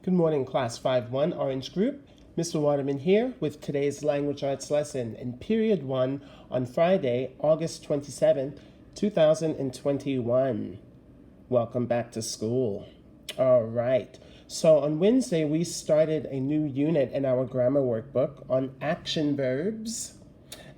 Good morning, Class 5-1 Orange Group. Mr. Waterman here with today's language arts lesson in Period 1 on Friday, August 27, 2021. Welcome back to school. All right. So on Wednesday, we started a new unit in our grammar workbook on action verbs.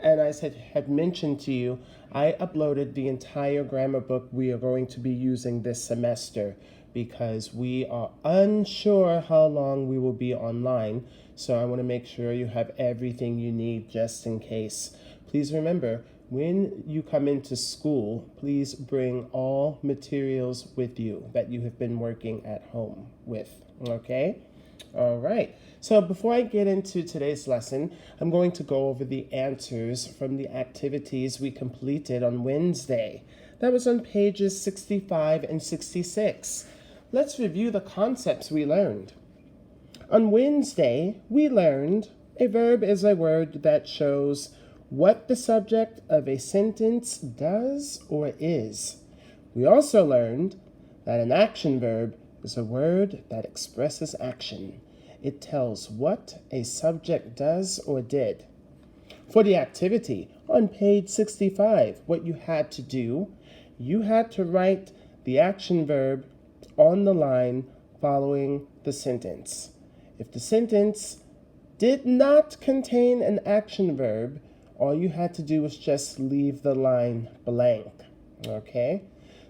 And as I had mentioned to you, I uploaded the entire grammar book we are going to be using this semester because we are unsure how long we will be online. So I want to make sure you have everything you need just in case. Please remember, when you come into school, please bring all materials with you that you have been working at home with, okay? All right, so before I get into today's lesson, I'm going to go over the answers from the activities we completed on Wednesday. That was on pages 65 and 66. Let's review the concepts we learned. On Wednesday, we learned a verb is a word that shows what the subject of a sentence does or is. We also learned that an action verb is a word that expresses action. It tells what a subject does or did. For the activity, on page 65, what you had to do, you had to write the action verb on the line following the sentence. If the sentence did not contain an action verb, all you had to do was just leave the line blank, okay?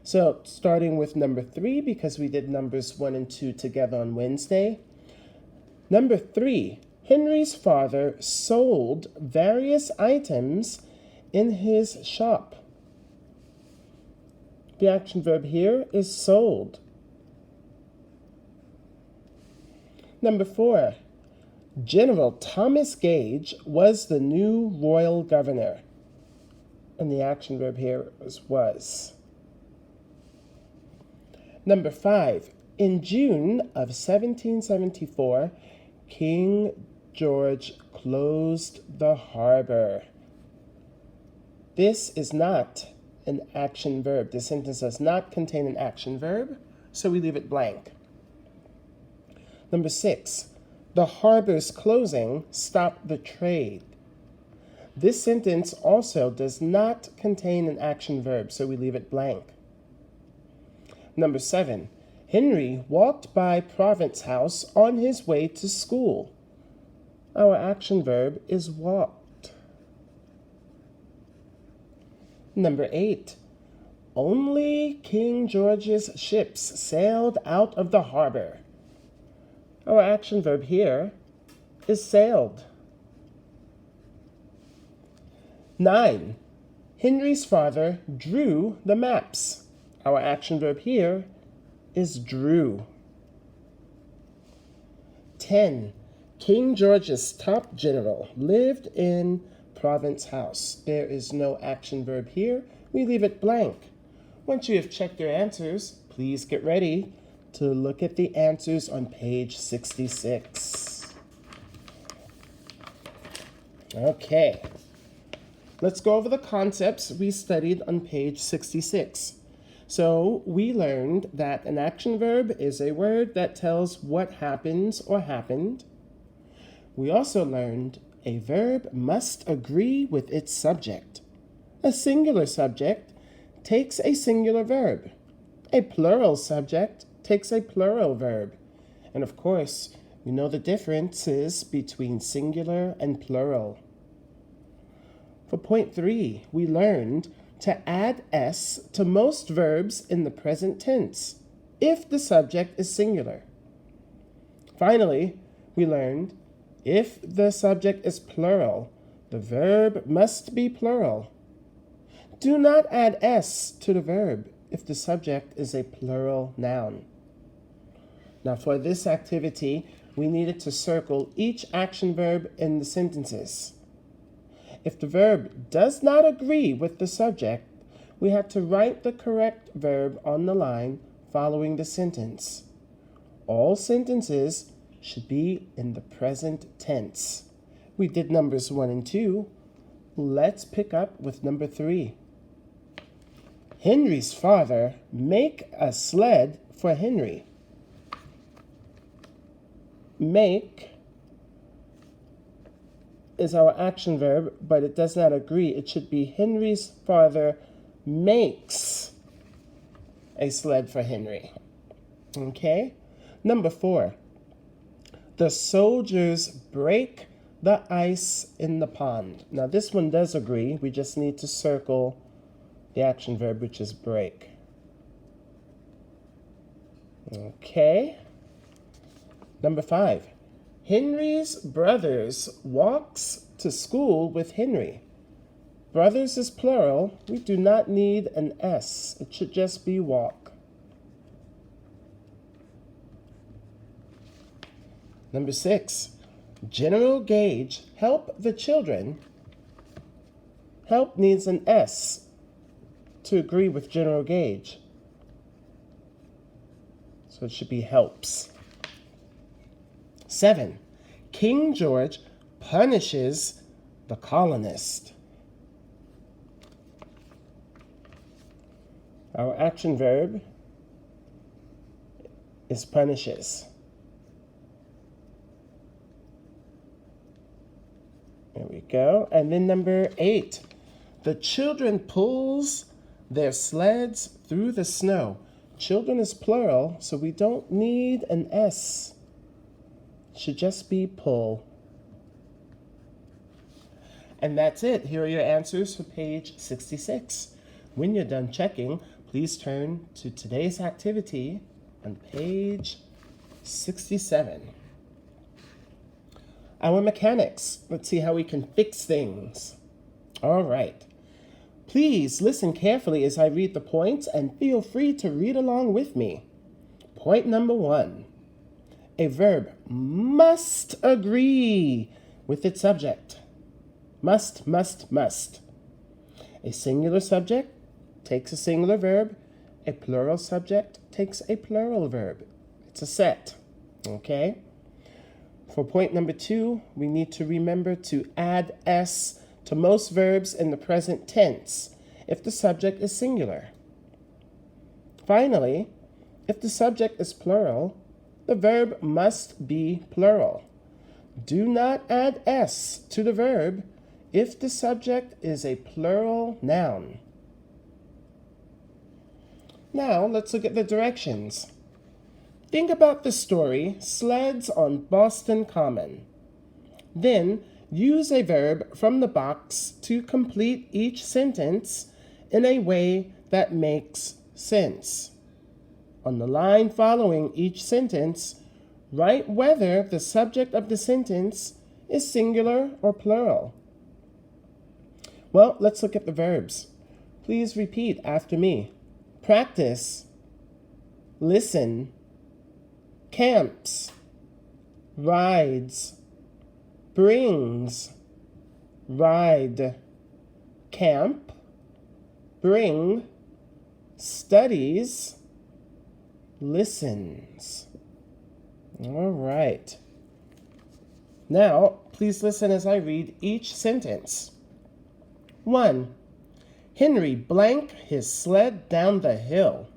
So starting with number 3, because we did numbers 1 and 2 together on Wednesday. Number 3, Henry's father sold various items in his shop. The action verb here is sold. Number 4, General Thomas Gage was the new royal governor. And the action verb here is was. Number 5, in June of 1774, King George closed the harbor. This is not an action verb. The sentence does not contain an action verb, so we leave it blank. Number 6, the harbor's closing stopped the trade. This sentence also does not contain an action verb, so we leave it blank. Number 7, Henry walked by Province House on his way to school. Our action verb is walked. Number 8, only King George's ships sailed out of the harbor. Our action verb here is sailed. 9, Henry's father drew the maps. Our action verb here is drew. 10, King George's top general lived in Province House. There is no action verb here. We leave it blank. Once you have checked your answers, please get ready to look at the answers on page 66. Okay, let's go over the concepts we studied on page 66. So we learned that an action verb is a word that tells what happens or happened. We also learned a verb must agree with its subject. A singular subject takes a singular verb. A plural subject takes a plural verb. And of course, we know the differences between singular and plural. For point 3, we learned to add s to most verbs in the present tense if the subject is singular. Finally, we learned if the subject is plural, the verb must be plural. Do not add s to the verb if the subject is a plural noun. Now for this activity, we needed to circle each action verb in the sentences. If the verb does not agree with the subject, we have to write the correct verb on the line following the sentence. All sentences should be in the present tense. We did numbers 1 and 2. Let's pick up with number 3. Henry's father make a sled for Henry. make is our action verb, but it does not agree. It should be Henry's father makes a sled for Henry. Okay? Number 4. The soldiers break the ice in the pond. Now this one does agree. We just need to circle the action verb, which is break. Okay. Number 5. Henry's brothers walks to school with Henry. Brothers is plural. We do not need an S. It should just be walk. Number 6. General Gage help the children. Help needs an S to agree with General Gage. So it should be helps. 7. King George punishes the colonist. Our action verb is punishes. There we go. And then number 8. The children pulls their sleds through the snow. Children is plural, so we don't need an S. Should just be pull. And that's it. Here are your answers for page 66. When you're done checking, please turn to today's activity on page 67. Our mechanics. Let's see how we can fix things. All right. Please listen carefully as I read the points and feel free to read along with me. Point number 1. A verb must agree with its subject. Must, must, must. A singular subject takes a singular verb. A plural subject takes a plural verb. It's a set. Okay? For point number 2, we need to remember to add S to most verbs in the present tense if the subject is singular. Finally, if the subject is plural, the verb must be plural. Do not add S to the verb if the subject is a plural noun. Now, let's look at the directions. Think about the story, Sleds on Boston Common. Then, use a verb from the box to complete each sentence in a way that makes sense. On the line following each sentence, write whether the subject of the sentence is singular or plural. Well, let's look at the verbs. Please repeat after me. Practice, listen, camps, rides, brings, ride, camp, bring, studies, listens. All right. Now, please listen as I read each sentence. 1. Henry blanked his sled down the hill.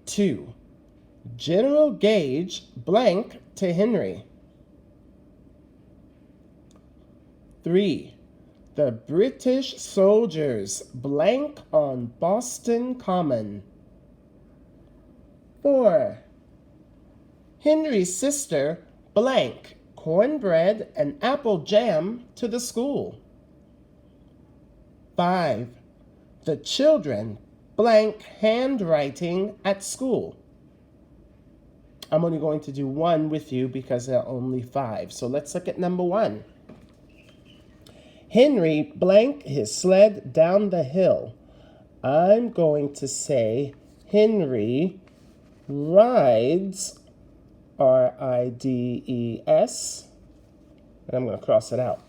2. General Gage blank to Henry. 3. The British soldiers blank on Boston Common. 4. Henry's sister blank cornbread and apple jam to the school. 5. The children blank handwriting at school. I'm only going to do one with you because there are only 5. So let's look at number 1. Henry blanked his sled down the hill. I'm going to say Henry rides, R-I-D-E-S, and I'm going to cross it out.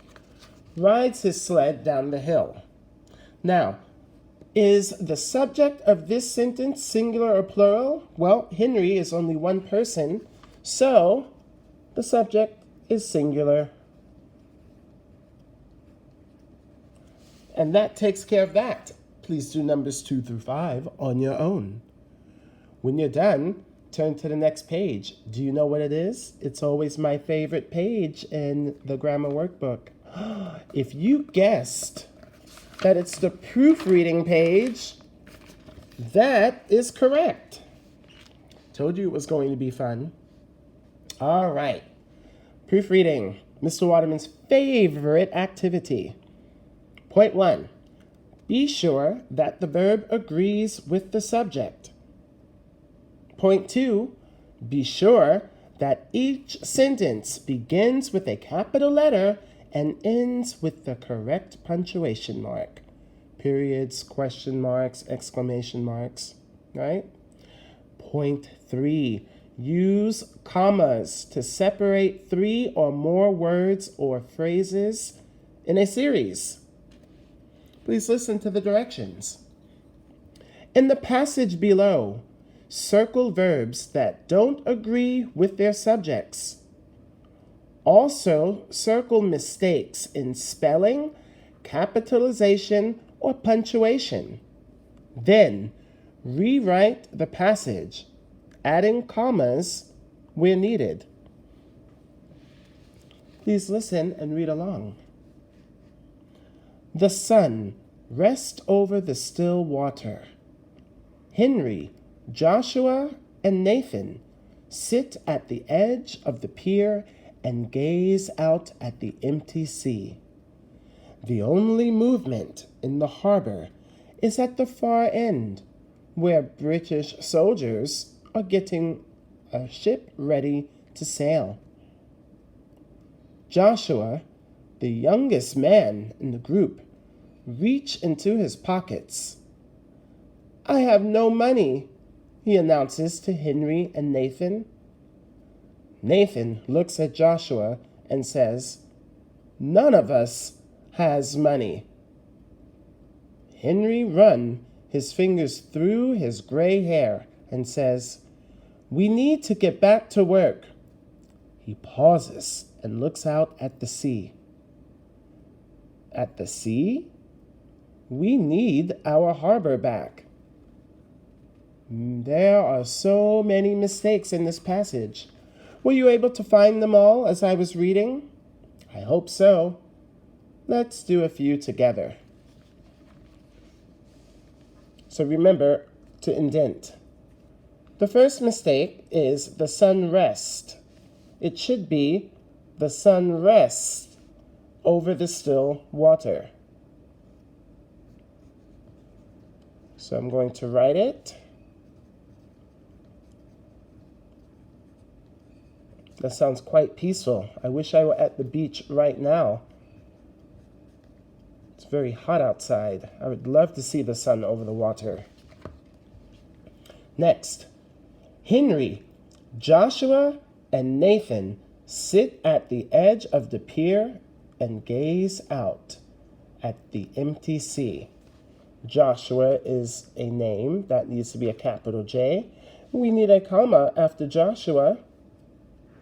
Rides his sled down the hill. Now, is the subject of this sentence singular or plural? Well, Henry is only one person, so the subject is singular. And that takes care of that. Please do numbers 2 through 5 on your own. When you're done, turn to the next page. Do you know what it is? It's always my favorite page in the grammar workbook. If you guessed that it's the proofreading page, that is correct. Told you it was going to be fun. All right. Proofreading, Mr. Waterman's favorite activity. Point 1. Be sure that the verb agrees with the subject. Point 2. Be sure that each sentence begins with a capital letter and ends with the correct punctuation mark. Periods, question marks, exclamation marks, right? Point 3. Use commas to separate 3 or more words or phrases in a series. Please listen to the directions. In the passage below, circle verbs that don't agree with their subjects. Also, circle mistakes in spelling, capitalization, or punctuation. Then, rewrite the passage, adding commas where needed. Please listen and read along. The sun rests over the still water. Henry, Joshua, and Nathan sit at the edge of the pier and gaze out at the empty sea. The only movement in the harbor is at the far end, where British soldiers are getting a ship ready to sail. Joshua, the youngest man in the group, reached into his pockets. I have no money, he announces to Henry and Nathan. Nathan looks at Joshua and says, None of us has money. Henry runs his fingers through his gray hair and says, We need to get back to work. He pauses and looks out at the sea. At the sea? We need our harbor back. There are so many mistakes in this passage. Were you able to find them all as I was reading? I hope so. Let's do a few together. So remember to indent. The first mistake is the sun rests. It should be the sun rests over the still water. So I'm going to write it. That sounds quite peaceful. I wish I were at the beach right now. It's very hot outside. I would love to see the sun over the water. Next, Henry, Joshua, and Nathan sit at the edge of the pier and gaze out at the empty sea. Joshua is a name that needs to be a capital J. We need a comma after Joshua.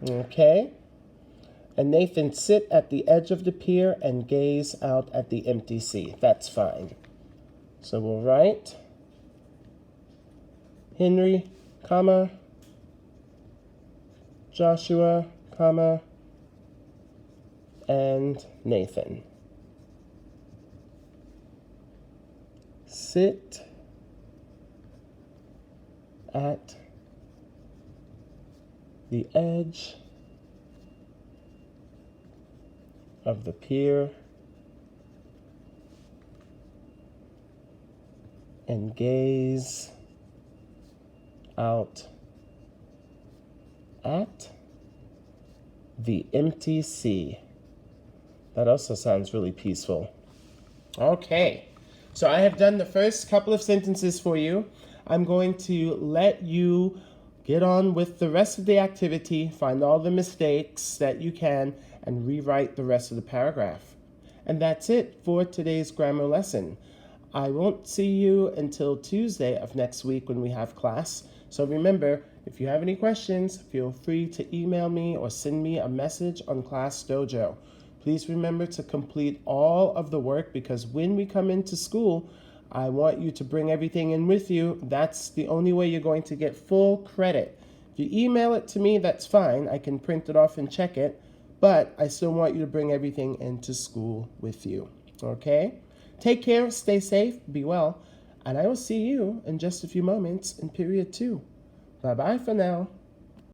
Okay? And Nathan sit at the edge of the pier and gaze out at the empty sea. That's fine. So we'll write Henry, comma, Joshua, comma, and Nathan. Sit at the edge of the pier and gaze out at the empty sea. That also sounds really peaceful. Okay, so I have done the first couple of sentences for you. I'm going to let you get on with the rest of the activity, find all the mistakes that you can, and rewrite the rest of the paragraph. And that's it for today's grammar lesson. I won't see you until Tuesday of next week when we have class. So remember, if you have any questions, feel free to email me or send me a message on Class Dojo. Please remember to complete all of the work, because when we come into school, I want you to bring everything in with you. That's the only way you're going to get full credit, If you email it to me, that's fine. I can print it off and check it, but I still want you to bring everything into school with you, okay? Take care, stay safe, be well, and I will see you in just a few moments in period 2. Bye-bye for now.